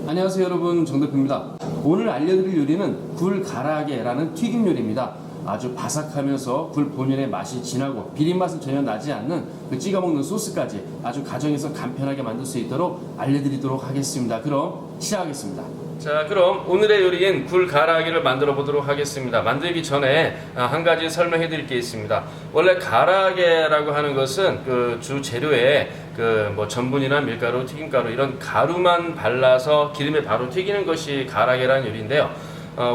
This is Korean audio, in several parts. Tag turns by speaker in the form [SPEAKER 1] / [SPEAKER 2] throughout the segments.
[SPEAKER 1] 안녕하세요 여러분, 정대표입니다. 오늘 알려드릴 요리는 굴가라아게라는 튀김 요리입니다. 아주 바삭하면서 굴 본연의 맛이 진하고 비린맛은 전혀 나지 않는 그 찍어 먹는 소스까지 아주 가정에서 간편하게 만들 수 있도록 알려드리도록 하겠습니다. 그럼 시작하겠습니다. 자, 그럼 오늘의 요리인 굴가라아게를 만들어 보도록 하겠습니다. 만들기 전에 한 가지 설명해 드릴 게 있습니다. 원래 가라아게라고 하는 것은 그 주 재료에 그 뭐 전분이나 밀가루, 튀김가루 이런 가루만 발라서 기름에 바로 튀기는 것이 가라아게라는 요리인데요.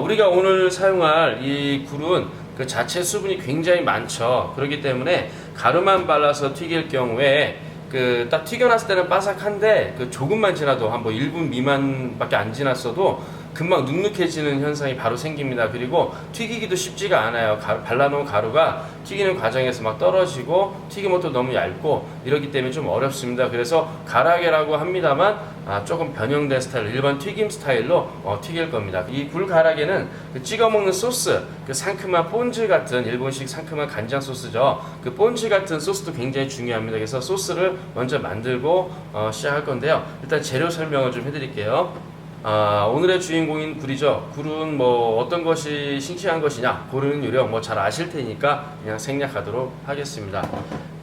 [SPEAKER 1] 우리가 오늘 사용할 이 굴은 그 자체 수분이 굉장히 많죠. 그렇기 때문에 가루만 발라서 튀길 경우에 그 딱 튀겨놨을 때는 바삭한데 그 조금만 지나도 한 뭐 1분 미만밖에 안 지났어도 금방 눅눅해지는 현상이 바로 생깁니다. 그리고 튀기기도 쉽지가 않아요. 발라놓은 가루가 튀기는 과정에서 막 떨어지고 튀김옷도 너무 얇고 이렇기 때문에 좀 어렵습니다. 그래서 가라아게라고 합니다만 조금 변형된 스타일, 일반 튀김 스타일로 튀길 겁니다. 이 굴가라아게는 그 찍어 먹는 소스, 그 상큼한 폰즈 같은 일본식 상큼한 간장 소스죠. 그 폰즈 같은 소스도 굉장히 중요합니다. 그래서 소스를 먼저 만들고 시작할 건데요. 일단 재료 설명을 좀 해드릴게요. 오늘의 주인공인 굴이죠. 굴은 뭐 어떤 것이 싱싱한 것이냐 고르는 요령 뭐 잘 아실 테니까 그냥 생략하도록 하겠습니다.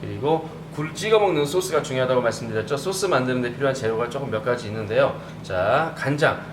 [SPEAKER 1] 그리고 굴 찍어 먹는 소스가 중요하다고 말씀드렸죠. 소스 만드는 데 필요한 재료가 조금 몇 가지 있는데요. 자,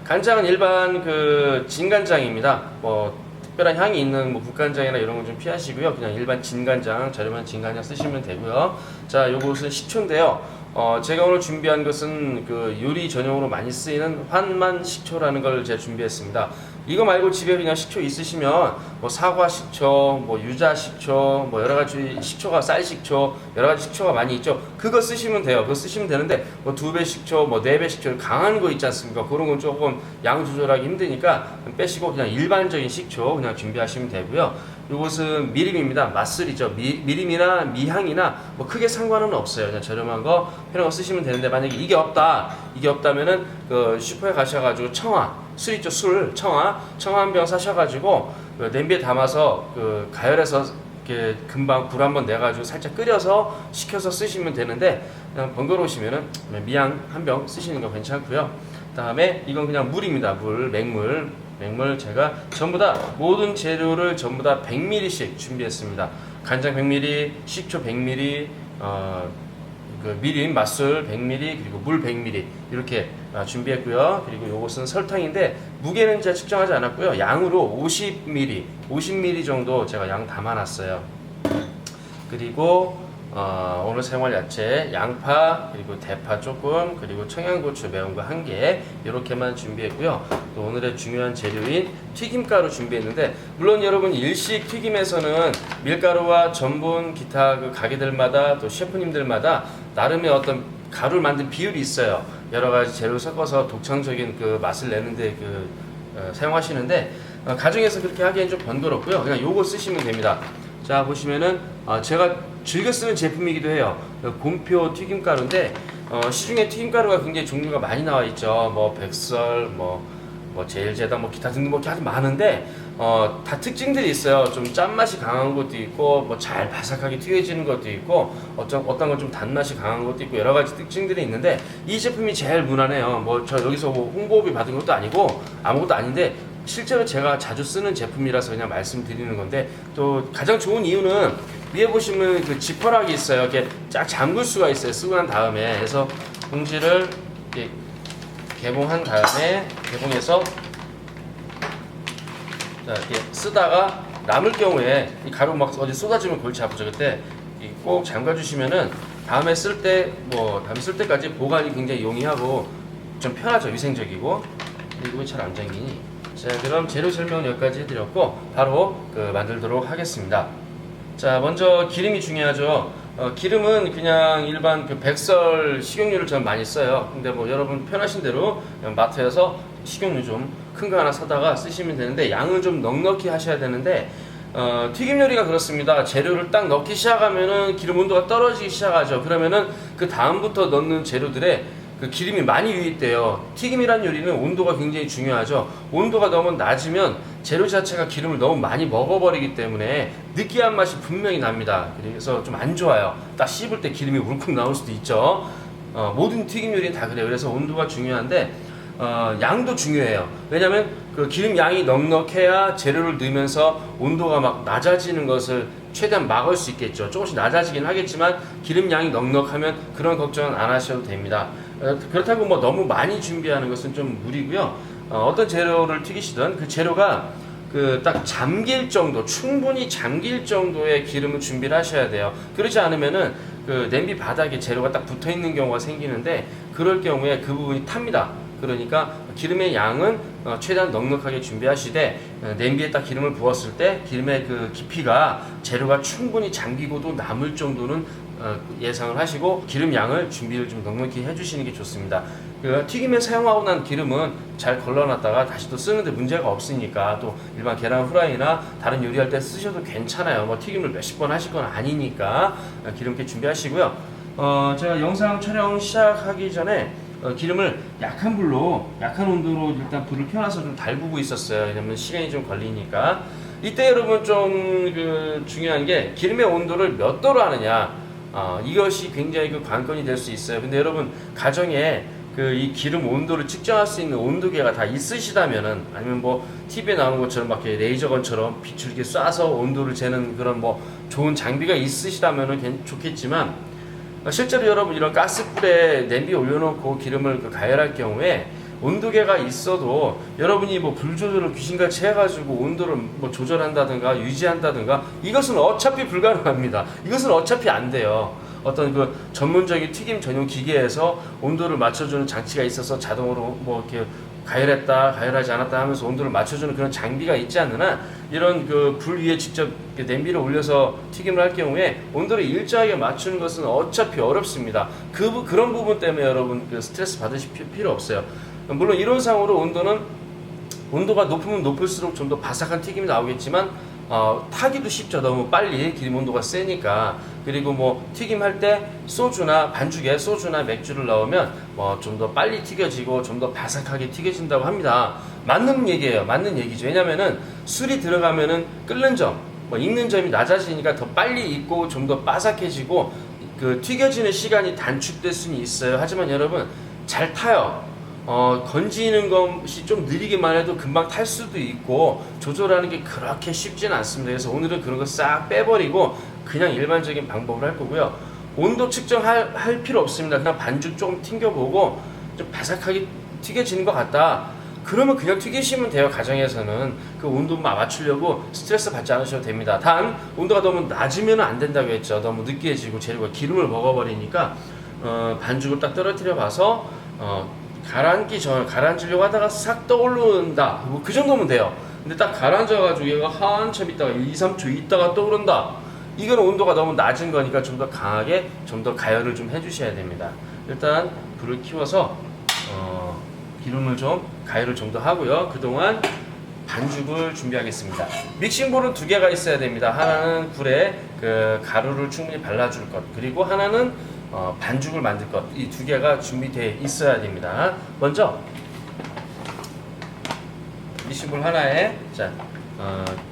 [SPEAKER 1] 간장은 일반 그 진간장입니다. 뭐 특별한 향이 있는 뭐 국간장이나 이런 건 좀 피하시고요. 그냥 일반 진간장, 저렴한 진간장 쓰시면 되고요. 자, 요것은 식초인데요. 제가 오늘 준비한 것은 그 요리 전용으로 많이 쓰이는 환만 식초라는 걸 제가 준비했습니다. 이거 말고 집에 그냥 식초 있으시면 뭐 사과 식초, 뭐 유자 식초, 뭐 여러 가지 식초가 쌀 식초, 여러 가지 식초가 많이 있죠. 그거 쓰시면 돼요. 그거 쓰시면 되는데 뭐 2배 식초, 뭐 4배 식초 강한 거 있지 않습니까? 그런 건 조금 양 조절하기 힘드니까 빼시고 그냥 일반적인 식초 그냥 준비하시면 되고요. 이것은 미림입니다. 맛술이죠. 미림이나 미향이나 뭐 크게 상관은 없어요. 그냥 저렴한 거 편한 거 쓰시면 되는데 만약에 이게 없다면은 그 슈퍼에 가셔가지고 술 있죠, 청아 한 병 사셔가지고 그 냄비에 담아서 그 가열해서 이렇게 금방 불 한번 내가지고 살짝 끓여서 식혀서 쓰시면 되는데 그냥 번거로우시면은 미향 한 병 쓰시는 거 괜찮고요. 다음에 이건 그냥 물입니다. 맹물 제가 전부 다 모든 재료를 전부 다 100ml씩 준비했습니다. 간장 100ml, 식초 100ml, 그 미림, 맛술 100ml, 그리고 물 100ml 이렇게 준비했고요. 그리고 요것은 설탕인데 무게는 제가 측정하지 않았고요. 양으로 50ml 정도 제가 양 담아놨어요. 그리고 오늘 사용할 야채 양파, 그리고 대파 조금, 그리고 청양고추 매운 거 1개 이렇게만 준비했고요. 또 오늘의 중요한 재료인 튀김가루 준비했는데 물론 여러분 일식 튀김에서는 밀가루와 전분 기타 그 가게들마다 또 셰프님들마다 나름의 어떤 가루를 만든 비율이 있어요. 여러 가지 재료를 섞어서 독창적인 그 맛을 내는데 사용하시는데 가정에서 그렇게 하기엔 좀 번거롭고요. 그냥 요거 쓰시면 됩니다. 자, 보시면은 제가 즐겨 쓰는 제품이기도 해요. 곰표 튀김가루인데 시중에 튀김가루가 굉장히 종류가 많이 나와 있죠. 뭐 백설, 뭐 제일제당, 뭐 기타 등등 뭐 아주 많은데 다 특징들이 있어요. 좀 짠맛이 강한 것도 있고 뭐 잘 바삭하게 튀겨지는 것도 있고 어떤 건 좀 단맛이 강한 것도 있고 여러 가지 특징들이 있는데 이 제품이 제일 무난해요. 뭐 저 여기서 뭐 홍보비 받은 것도 아니고 아무것도 아닌데 실제로 제가 자주 쓰는 제품이라서 그냥 말씀드리는 건데 또 가장 좋은 이유는 위에 보시면 그 지퍼락이 있어요. 이렇게 쫙 잠글 수가 있어요. 쓰고 난 다음에. 그래서 봉지를 이렇게 개봉해서 자, 이렇게 쓰다가 남을 경우에 이 가루 막 어디 쏟아지면 골치 아프죠. 그때 꼭 잠가 주시면은 다음에 쓸 때까지 보관이 굉장히 용이하고 좀 편하죠. 위생적이고. 그리고 잘 안 잠기니. 자, 그럼 재료 설명 여기까지 해드렸고 바로 만들도록 하겠습니다. 자, 먼저 기름이 중요하죠. 기름은 그냥 일반 그 백설 식용유를 전 많이 써요. 근데 뭐 여러분 편하신 대로 그냥 마트에서 식용유 좀 큰 거 하나 사다가 쓰시면 되는데 양은 좀 넉넉히 하셔야 되는데 튀김 요리가 그렇습니다. 재료를 딱 넣기 시작하면은 기름 온도가 떨어지기 시작하죠. 그러면은 그 다음부터 넣는 재료들의 그 기름이 많이 유입돼요. 튀김이란 요리는 온도가 굉장히 중요하죠. 온도가 너무 낮으면 재료 자체가 기름을 너무 많이 먹어버리기 때문에 느끼한 맛이 분명히 납니다. 그래서 좀 안 좋아요. 딱 씹을 때 기름이 울컥 나올 수도 있죠. 모든 튀김 요리는 다 그래요. 그래서 온도가 중요한데 양도 중요해요. 왜냐면 그 기름 양이 넉넉해야 재료를 넣으면서 온도가 막 낮아지는 것을 최대한 막을 수 있겠죠. 조금씩 낮아지긴 하겠지만 기름 양이 넉넉하면 그런 걱정은 안 하셔도 됩니다. 그렇다고 뭐 너무 많이 준비하는 것은 좀 무리고요. 어떤 재료를 튀기시든 그 재료가 그 딱 잠길 정도, 충분히 잠길 정도의 기름을 준비를 하셔야 돼요. 그렇지 않으면은 그 냄비 바닥에 재료가 딱 붙어 있는 경우가 생기는데, 그럴 경우에 그 부분이 탑니다. 그러니까 기름의 양은 최대한 넉넉하게 준비하시되, 냄비에 딱 기름을 부었을 때 기름의 그 깊이가 재료가 충분히 잠기고도 남을 정도는 예상을 하시고 기름 양을 준비를 좀 넉넉히 해주시는 게 좋습니다. 그 튀김에 사용하고 난 기름은 잘 걸러놨다가 다시 또 쓰는데 문제가 없으니까, 또 일반 계란 후라이나 다른 요리할 때 쓰셔도 괜찮아요. 뭐 튀김을 몇십 번 하실 건 아니니까 기름께 준비하시고요. 제가 영상 촬영 시작하기 전에 기름을 약한 불로, 약한 온도로 일단 불을 켜놔서 좀 달구고 있었어요. 왜냐면 시간이 좀 걸리니까. 이때 여러분 좀 그 중요한 게 기름의 온도를 몇 도로 하느냐, 이것이 굉장히 그 관건이 될 수 있어요. 근데 여러분 가정에 그 이 기름 온도를 측정할 수 있는 온도계가 다 있으시다면은, 아니면 뭐 TV에 나오는 것처럼 막 이렇게 레이저건처럼 빛을 이렇게 쏴서 온도를 재는 그런 뭐 좋은 장비가 있으시다면은 좋겠지만, 실제로 여러분 이런 가스불에 냄비 올려놓고 기름을 가열할 경우에 온도계가 있어도 여러분이 뭐 불 조절을 귀신같이 해가지고 온도를 뭐 조절한다든가 유지한다든가, 이것은 어차피 불가능합니다. 이것은 어차피 안 돼요. 어떤 그 전문적인 튀김 전용 기계에서 온도를 맞춰주는 장치가 있어서 자동으로 뭐 이렇게 가열했다, 가열하지 않았다 하면서 온도를 맞춰주는 그런 장비가 있지 않는 한, 이런 그 불 위에 직접 냄비를 올려서 튀김을 할 경우에 온도를 일정하게 맞추는 것은 어차피 어렵습니다. 그런 부분 때문에 여러분 그 스트레스 받으실 필요 없어요. 물론 이론상으로 온도가 높으면 높을수록 좀 더 바삭한 튀김이 나오겠지만, 타기도 쉽죠. 너무 빨리 기름 온도가 세니까. 그리고 뭐 튀김할 때 반죽에 소주나 맥주를 넣으면 뭐 좀 더 빨리 튀겨지고 좀 더 바삭하게 튀겨진다고 합니다. 맞는 얘기예요. 맞는 얘기죠. 왜냐면은 술이 들어가면은 끓는 점, 뭐 익는 점이 낮아지니까 더 빨리 익고 좀 더 바삭해지고 그 튀겨지는 시간이 단축될 수는 있어요. 하지만 여러분 잘 타요. 건지는 것이 좀 느리기만 해도 금방 탈 수도 있고, 조절하는 게 그렇게 쉽지는 않습니다. 그래서 오늘은 그런 거 싹 빼버리고 그냥 일반적인 방법을 할 거고요. 온도 측정할 필요 없습니다. 그냥 반죽 조금 튕겨보고 좀 바삭하게 튀겨지는 것 같다, 그러면 그냥 튀기시면 돼요. 가정에서는 그 온도만 맞추려고 스트레스 받지 않으셔도 됩니다. 단 온도가 너무 낮으면 안 된다고 했죠. 너무 느끼해지고 재료가 기름을 먹어버리니까 반죽을 딱 떨어뜨려 봐서 가라앉으려고 하다가 싹 떠오른다, 뭐 그 정도면 돼요. 근데 딱 가라앉아가지고 얘가 한참 있다가 2, 3초 있다가 떠오른다, 이건 온도가 너무 낮은 거니까 좀 더 강하게, 좀 더 가열을 좀 해주셔야 됩니다. 일단 불을 키워서 기름을 좀 가열을 좀 더 하고요. 그동안 반죽을 준비하겠습니다. 믹싱볼은 2개가 있어야 됩니다. 하나는 굴에 그 가루를 충분히 발라줄 것, 그리고 하나는 반죽을 만들 것, 이 2개가 준비되어 있어야 됩니다. 먼저 믹싱볼 하나에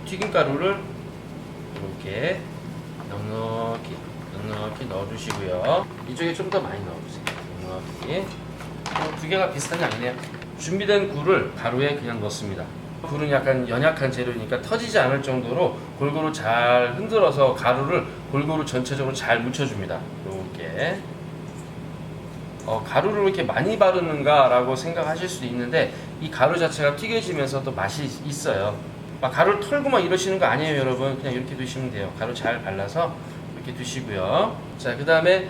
[SPEAKER 1] 튀김가루를 이렇게 넉넉히 넣어주시고요. 이쪽에 좀 더 많이 넣어주세요. 넉넉히. 2개가 비슷한 양이네요. 준비된 굴을 가루에 그냥 넣습니다. 굴은 약간 연약한 재료니까 터지지 않을 정도로 골고루 잘 흔들어서 가루를 골고루 전체적으로 잘 묻혀줍니다. 이렇게. 가루를 왜 이렇게 많이 바르는가 라고 생각하실 수도 있는데, 이 가루 자체가 튀겨지면서 또 맛이 있어요. 막 가루를 털고 막 이러시는 거 아니에요, 여러분. 그냥 이렇게 두시면 돼요. 가루 잘 발라서 이렇게 두시고요. 자, 그 다음에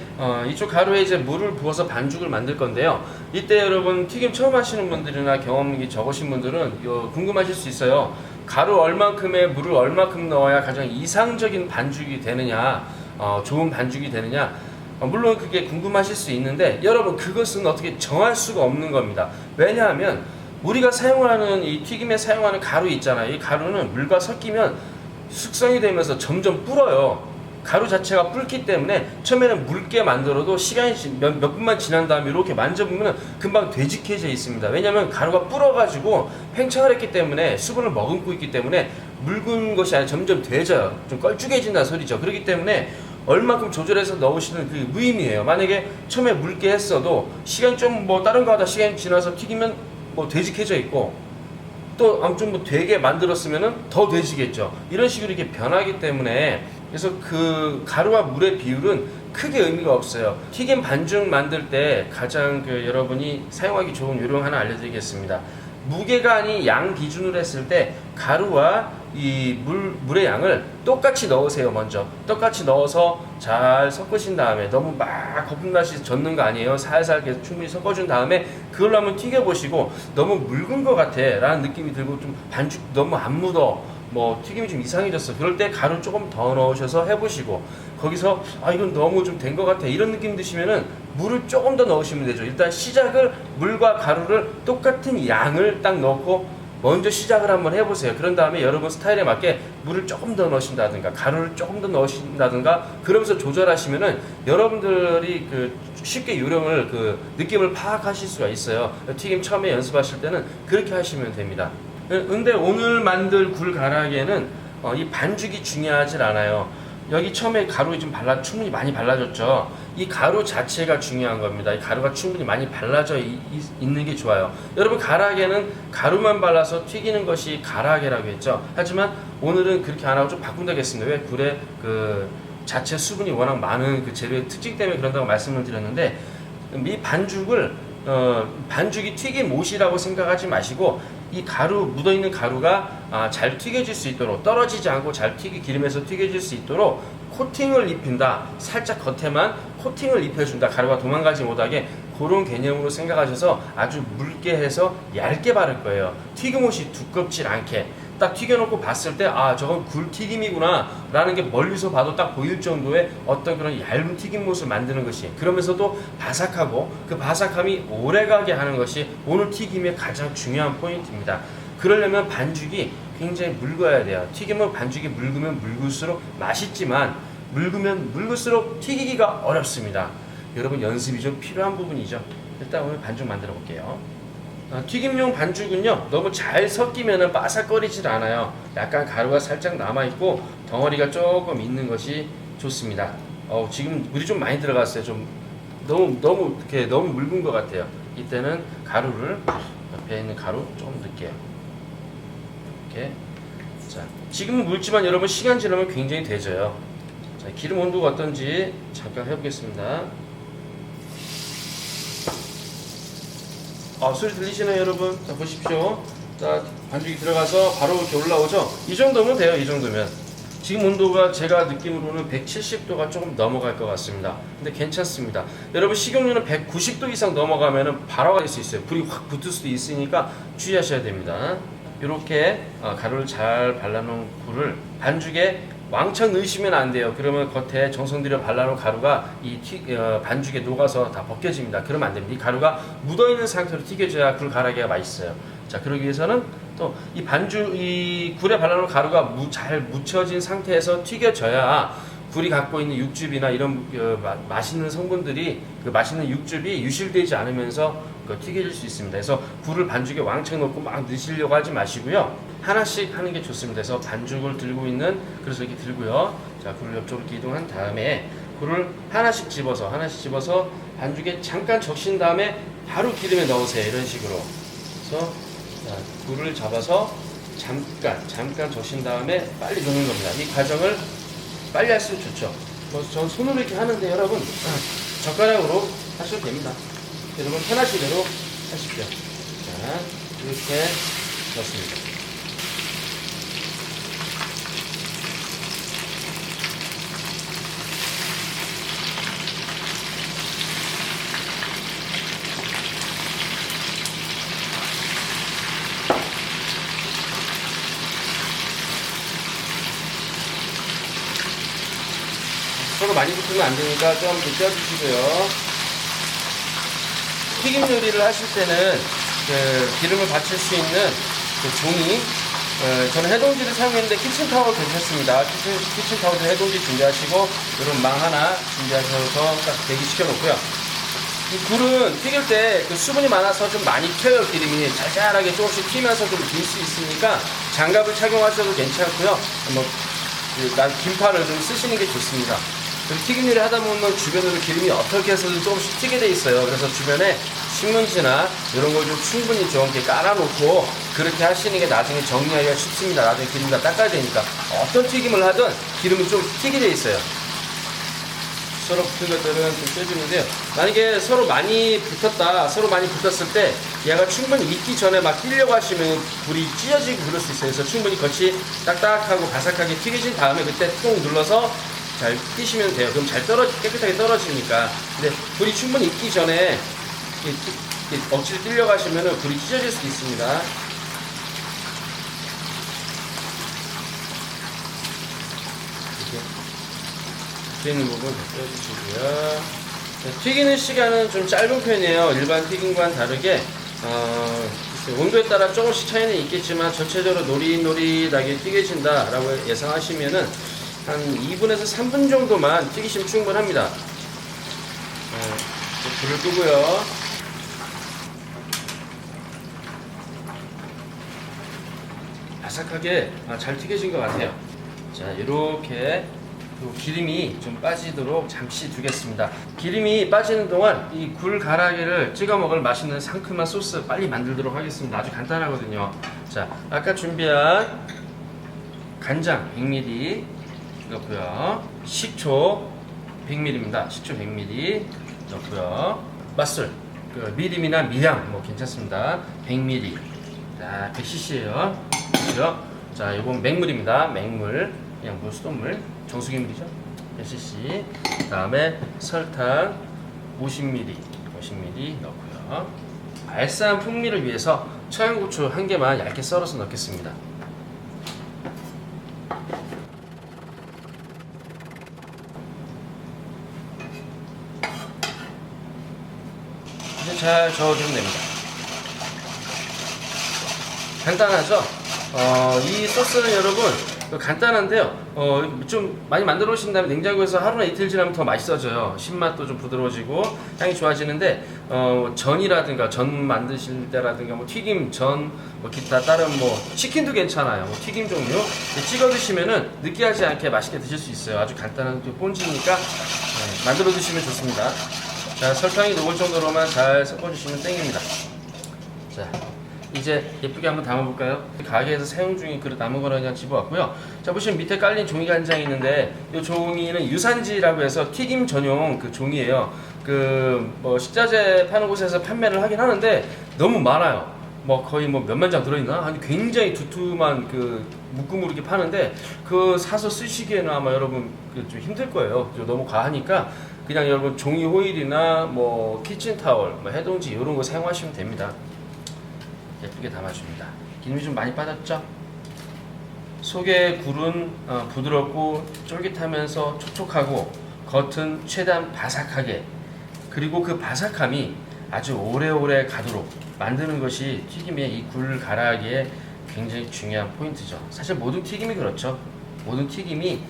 [SPEAKER 1] 이쪽 가루에 이제 물을 부어서 반죽을 만들 건데요. 이때 여러분 튀김 처음 하시는 분들이나 경험이 적으신 분들은 궁금하실 수 있어요. 가루 얼만큼에 물을 얼만큼 넣어야 가장 이상적인 반죽이 되느냐, 좋은 반죽이 되느냐, 물론 그게 궁금하실 수 있는데, 여러분 그것은 어떻게 정할 수가 없는 겁니다. 왜냐하면 우리가 사용하는 이 튀김에 사용하는 가루 있잖아요. 이 가루는 물과 섞이면 숙성이 되면서 점점 불어요. 가루 자체가 불기 때문에 처음에는 묽게 만들어도 시간이 몇 분만 지난 다음에 이렇게 만져보면 금방 되직해져 있습니다. 왜냐하면 가루가 불어가지고 팽창을 했기 때문에, 수분을 머금고 있기 때문에 묽은 것이 아니라 점점 되져요. 좀 걸쭉해진다는 소리죠. 그렇기 때문에 얼마큼 조절해서 넣으시는 그게 무의미해요. 만약에 처음에 묽게 했어도 시간이 좀 뭐 다른 거 하다 시간이 지나서 튀기면 뭐 되직해져 있고 또 아무튼 뭐 되게 만들었으면은 더 되지겠죠. 이런 식으로 이렇게 변하기 때문에 그래서 그 가루와 물의 비율은 크게 의미가 없어요. 튀김 반죽 만들 때 가장 여러분이 사용하기 좋은 요령 하나 알려드리겠습니다. 무게가 양 기준으로 했을 때 가루와 이 물의 양을 똑같이 넣으세요. 먼저 똑같이 넣어서 잘 섞으신 다음에 너무 막 거품나시 젓는 거 아니에요. 살살 계속 충분히 섞어준 다음에 그걸로 한번 튀겨보시고 너무 묽은 것 같아 라는 느낌이 들고 좀 반죽 너무 안 묻어 뭐 튀김이 좀 이상해졌어 그럴 때 가루 조금 더 넣으셔서 해보시고 거기서 아 이건 너무 좀 된 것 같아 이런 느낌 드시면은 물을 조금 더 넣으시면 되죠. 일단 시작을 물과 가루를 똑같은 양을 딱 넣고 먼저 시작을 한번 해보세요. 그런 다음에 여러분 스타일에 맞게 물을 조금 더 넣으신다든가 가루를 조금 더 넣으신다든가 그러면서 조절하시면은 여러분들이 쉽게 요령을 느낌을 파악하실 수가 있어요. 튀김 처음에 연습하실 때는 그렇게 하시면 됩니다. 근데 오늘 만들 굴 가라아게는 이 반죽이 중요하지 않아요. 여기 처음에 가루 좀 충분히 많이 발라졌죠. 이 가루 자체가 중요한 겁니다. 이 가루가 충분히 많이 발라져 있는 게 좋아요. 여러분 가라아게는 가루만 발라서 튀기는 것이 가라아게라고 했죠. 하지만 오늘은 그렇게 안 하고 좀 바꾼다겠습니다. 왜 굴에 자체 수분이 워낙 많은 재료의 특징 때문에 그런다고 말씀을 드렸는데 이 반죽을 반죽이 튀김 옷이라고 생각하지 마시고 이 가루 묻어있는 가루가 잘 튀겨질 수 있도록 떨어지지 않고 잘 기름에서 튀겨질 수 있도록 코팅을 입힌다. 살짝 겉에만 코팅을 입혀준다. 가루가 도망가지 못하게 그런 개념으로 생각하셔서 아주 묽게 해서 얇게 바를 거예요. 튀김옷이 두껍질 않게 딱 튀겨놓고 봤을 때 저건 굴튀김이구나 라는 게 멀리서 봐도 딱 보일 정도의 어떤 그런 얇은 튀김옷을 만드는 것이 그러면서도 바삭하고 그 바삭함이 오래가게 하는 것이 오늘 튀김의 가장 중요한 포인트입니다. 그러려면 반죽이 굉장히 묽어야 돼요. 튀김은 반죽이 묽으면 묽을수록 맛있지만 묽으면 묽을수록 튀기기가 어렵습니다. 여러분 연습이 좀 필요한 부분이죠. 일단 오늘 반죽 만들어 볼게요. 튀김용 반죽은요 너무 잘 섞이면 바삭거리질 않아요. 약간 가루가 살짝 남아있고 덩어리가 조금 있는 것이 좋습니다. 지금 물이 좀 많이 들어갔어요. 좀 너무 묽은 것 같아요. 이때는 가루를 옆에 있는 가루 조금 넣을게요. 이렇게 자 지금은 묽지만 여러분 시간 지나면 굉장히 돼져요. 자, 기름 온도가 어떤지 잠깐 해보겠습니다. 소리 들리시나요 여러분? 자 보십시오. 자 반죽이 들어가서 바로 이렇게 올라오죠. 이 정도면 돼요. 이 정도면 지금 온도가 제가 느낌으로는 170도가 조금 넘어갈 것 같습니다. 근데 괜찮습니다. 여러분 식용유는 190도 이상 넘어가면 발화가 될 수 있어요. 불이 확 붙을 수도 있으니까 주의하셔야 됩니다. 이렇게 가루를 잘 발라놓은 굴을 반죽에 왕창 넣으시면 안 돼요. 그러면 겉에 정성 들여 발라놓은 가루가 이 반죽에 녹아서 다 벗겨집니다. 그러면 안 됩니다. 이 가루가 묻어있는 상태로 튀겨져야 굴 가라아게가 맛있어요. 자, 그러기 위해서는 또 이 굴에 발라놓은 가루가 잘 묻혀진 상태에서 튀겨져야 굴이 갖고 있는 육즙이나 이런 맛있는 성분들이 맛있는 육즙이 유실되지 않으면서 튀겨질 수 있습니다. 그래서 굴을 반죽에 왕창 넣고 막 넣으시려고 하지 마시고요. 하나씩 하는 게 좋습니다. 그래서 반죽을 그래서 이렇게 들고요. 자, 굴을 옆쪽으로 이동한 다음에 굴을 하나씩 집어서 반죽에 잠깐 적신 다음에 바로 기름에 넣으세요. 이런 식으로. 그래서 자, 굴을 잡아서 잠깐 적신 다음에 빨리 넣는 겁니다. 이 과정을 빨리 할수록 좋죠. 전 손으로 이렇게 하는데 여러분 젓가락으로 하셔도 됩니다. 여러분 편하신 대로 하십시오. 자, 이렇게 넣습니다. 서로 많이 붙으면 안 되니까 좀 떼어주시고요. 튀김 요리를 하실 때는 기름을 받칠 수 있는 종이, 저는 해동지를 사용했는데 키친타월 괜찮습니다. 키친타월 해동지 준비하시고 이런 망 하나 준비하셔서 딱 대기시켜 놓고요. 이 굴은 튀길 때 수분이 많아서 좀 많이 튀어요. 기름이 잘잘하게 조금씩 튀면서 좀 길 수 있으니까 장갑을 착용하셔도 괜찮고요. 긴 팔을 좀 쓰시는 게 좋습니다. 튀김 요리 하다 보면 주변으로 기름이 어떻게 해서든 조금씩 튀게 돼 있어요. 그래서 주변에 신문지나 이런 걸 좀 충분히 좀 이렇게 깔아놓고 그렇게 하시는 게 나중에 정리하기가 쉽습니다. 나중에 기름 다 닦아야 되니까. 어떤 튀김을 하든 기름이 좀 튀게 돼 있어요. 서로 붙은 것들은 좀 빼주는데요. 만약에 서로 많이 붙었을 때 얘가 충분히 익기 전에 막 튀려고 하시면 불이 찢어지고 그럴 수 있어요. 그래서 충분히 겉이 딱딱하고 바삭하게 튀기신 다음에 그때 꾹 눌러서 잘 튀시면 돼요. 그럼 깨끗하게 떨어지니까. 근데 불이 충분히 익기 전에 억지로 튀려고 하시면 불이 찢어질 수도 있습니다. 튀기는 부분 빼주시고요. 튀기는 시간은 좀 짧은 편이에요. 일반 튀김과는 다르게 온도에 따라 조금씩 차이는 있겠지만 전체적으로 노릿노릿하게 튀겨진다라고 예상하시면은 한 2분에서 3분 정도만 튀기시면 충분합니다. 불을 끄고요. 바삭하게 잘 튀겨진 것 같아요. 자, 이렇게 기름이 좀 빠지도록 잠시 두겠습니다. 기름이 빠지는 동안 이 굴 가라게를 찍어 먹을 맛있는 상큼한 소스 빨리 만들도록 하겠습니다. 아주 간단하거든요. 자, 아까 준비한 간장 100ml 넣고요. 식초 100ml입니다. 식초 100ml 넣고요. 맛술 미림이나 미량 뭐 괜찮습니다. 100ml. 자, 100cc예요. 그렇죠? 자, 이건 맹물입니다. 맹물. 그냥 물, 수돗물. 정수기물이죠. 100cc. 그 다음에 설탕 50ml 넣고요. 알싸한 풍미를 위해서 청양고추 한 개만 얇게 썰어서 넣겠습니다. 이제 잘 저어주면 됩니다. 간단하죠? 이 소스는 여러분 간단한데요. 좀 많이 만들어 오신 다음에 냉장고에서 하루나 이틀 지나면 더 맛있어져요. 신맛도 좀 부드러워지고 향이 좋아지는데 전이라든가 전 만드실 때라든가 뭐 튀김 전 뭐 기타 다른 뭐 치킨도 괜찮아요. 뭐 튀김 종류 찍어 드시면은 느끼하지 않게 맛있게 드실 수 있어요. 아주 간단한 본지니까 만들어 드시면 좋습니다. 자, 설탕이 녹을 정도로만 잘 섞어 주시면 땡깁니다. 자, 이제 예쁘게 한번 담아볼까요? 가게에서 사용 중인 그릇 남은 거를 그냥 집어왔고요. 자, 보시면 밑에 깔린 종이가 한 장 있는데 이 종이는 유산지라고 해서 튀김 전용 그 종이에요. 뭐 식자재 파는 곳에서 판매를 하긴 하는데 너무 많아요. 뭐 거의 뭐 몇만 장 들어있나? 아니 굉장히 두툼한 그 묶음으로 이렇게 파는데 사서 쓰시기에는 아마 여러분 좀 힘들 거예요. 너무 과하니까 그냥 여러분 종이 호일이나 뭐 키친타월, 뭐 해동지 이런 거 사용하시면 됩니다. 예쁘게 담아줍니다. 기름이 좀 많이 빠졌죠? 속의 굴은 부드럽고 쫄깃하면서 촉촉하고 겉은 최대한 바삭하게, 그리고 그 바삭함이 아주 오래오래 가도록 만드는 것이 튀김의 이 굴 가라아기의 굉장히 중요한 포인트죠. 사실 모든 튀김이 그렇죠. 모든 튀김이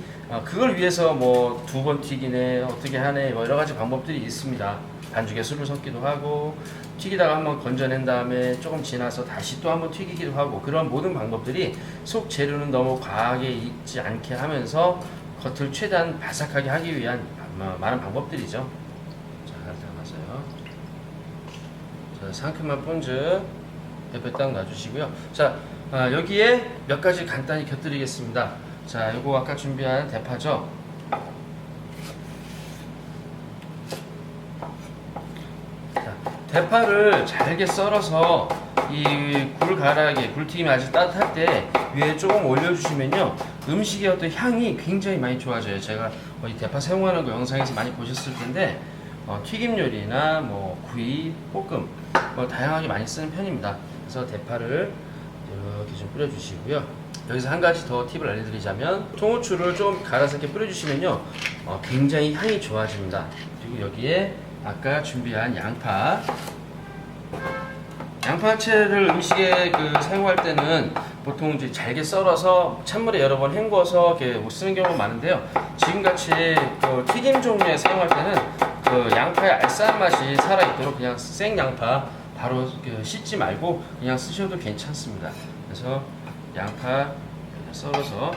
[SPEAKER 1] 그걸 위해서 뭐 2번 튀기네, 어떻게 하네, 뭐 여러 가지 방법들이 있습니다. 반죽에 술을 섞기도 하고 튀기다가 한번 건져낸 다음에 조금 지나서 다시 또 한번 튀기기도 하고, 그런 모든 방법들이 속 재료는 너무 과하게 익지 않게 하면서 겉을 최대한 바삭하게 하기 위한 많은 방법들이죠. 잘 담아서요. 자, 상큼한 본즈 옆에 딱 놔주시고요. 자, 여기에 몇 가지 간단히 곁들이겠습니다. 자, 이거 아까 준비한 대파죠. 대파를 잘게 썰어서 이 굴가라게, 굴튀김이 아주 따뜻할 때 위에 조금 올려주시면요, 음식의 어떤 향이 굉장히 많이 좋아져요. 제가 이 대파 사용하는 거 영상에서 많이 보셨을 텐데 튀김 요리나 뭐 구이, 볶음 뭐 다양하게 많이 쓰는 편입니다. 그래서 대파를 이렇게 좀 뿌려주시고요. 여기서 한 가지 더 팁을 알려드리자면 통후추를 좀 갈아서 이렇게 뿌려주시면요, 굉장히 향이 좋아집니다. 그리고 여기에 아까 준비한 양파채를 음식에 사용할 때는 보통 이제 잘게 썰어서 찬물에 여러 번 헹궈서 이렇게 쓰는 경우가 많은데요. 지금같이 튀김 종류에 사용할 때는 양파의 알싸한 맛이 살아있도록 그냥 생 양파 바로 씻지 말고 그냥 쓰셔도 괜찮습니다. 그래서 양파 썰어서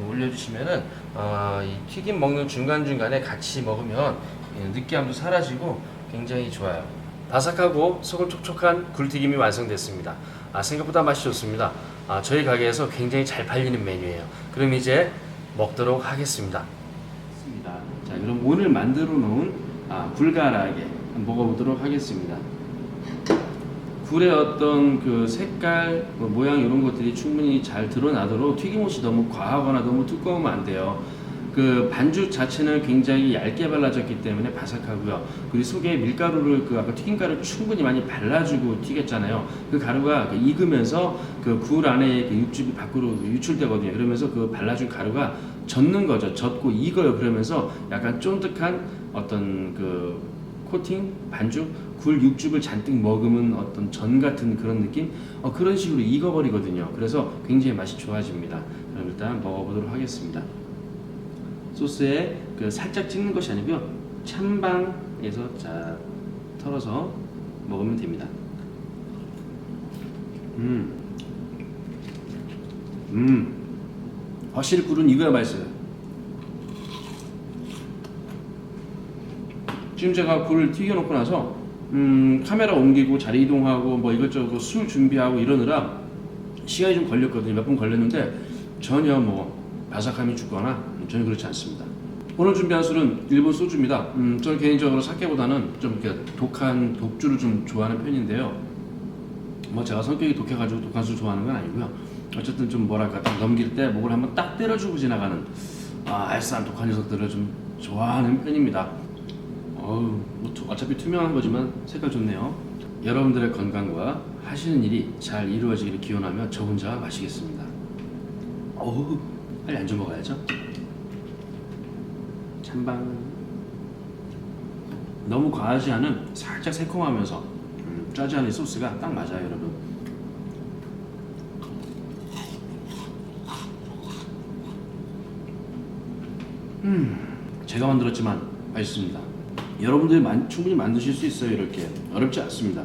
[SPEAKER 1] 올려주시면은 이 튀김 먹는 중간중간에 같이 먹으면 느끼함도 사라지고 굉장히 좋아요. 바삭하고 속을 촉촉한 굴튀김이 완성됐습니다. 생각보다 맛이 좋습니다. 저희 가게에서 굉장히 잘 팔리는 메뉴예요. 그럼 이제 먹도록 하겠습니다. 자, 그럼 오늘 만들어 놓은 굴가라게 먹어보도록 하겠습니다. 굴의 어떤 그 색깔, 모양 이런 것들이 충분히 잘 드러나도록 튀김옷이 너무 과하거나 너무 두꺼우면 안 돼요. 그 반죽 자체는 굉장히 얇게 발라졌기 때문에 바삭하고요. 그리고 속에 밀가루를 아까 튀김가루 충분히 많이 발라주고 튀겼잖아요. 그 가루가 익으면서 그 굴 안에 그 육즙이 밖으로 유출되거든요. 그러면서 그 발라준 가루가 젖는 거죠. 젖고 익어요. 그러면서 약간 쫀득한 어떤 그 코팅, 반죽, 굴 육즙을 잔뜩 먹으면 어떤 전 같은 그런 느낌? 그런 식으로 익어버리거든요. 그래서 굉장히 맛이 좋아집니다. 그럼 일단 먹어보도록 하겠습니다. 소스에 그 살짝 찍는 것이 아니고요. 찬방에서 자 털어서 먹으면 됩니다. 확실히 굴은 익어야 맛있어요. 지금 제가 굴을 튀겨놓고 나서 카메라 옮기고 자리 이동하고 뭐 이것저것 술 준비하고 이러느라 시간이 좀 걸렸거든요. 몇 분 걸렸는데 전혀 뭐 바삭함이 죽거나 전혀 그렇지 않습니다. 오늘 준비한 술은 일본 소주입니다. 저는 개인적으로 사케보다는 좀 이렇게 독한 독주를 좀 좋아하는 편인데요. 뭐 제가 성격이 독해가지고 독한 술 좋아하는 건 아니고요. 어쨌든 좀 뭐랄까 딱 넘길 때 목을 한번 딱 때려주고 지나가는 알싸한 독한 녀석들을 좀 좋아하는 편입니다. 뭐 어차피 투명한 거지만 색깔 좋네요. 여러분들의 건강과 하시는 일이 잘 이루어지기를 기원하며 저 혼자 마시겠습니다. 빨리 안주 먹어야죠. 찬방. 너무 과하지 않은 살짝 새콤하면서 짜지 않은 소스가 딱 맞아요, 여러분. 제가 만들었지만 맛있습니다. 여러분들이 충분히 만드실 수 있어요. 이렇게 어렵지 않습니다.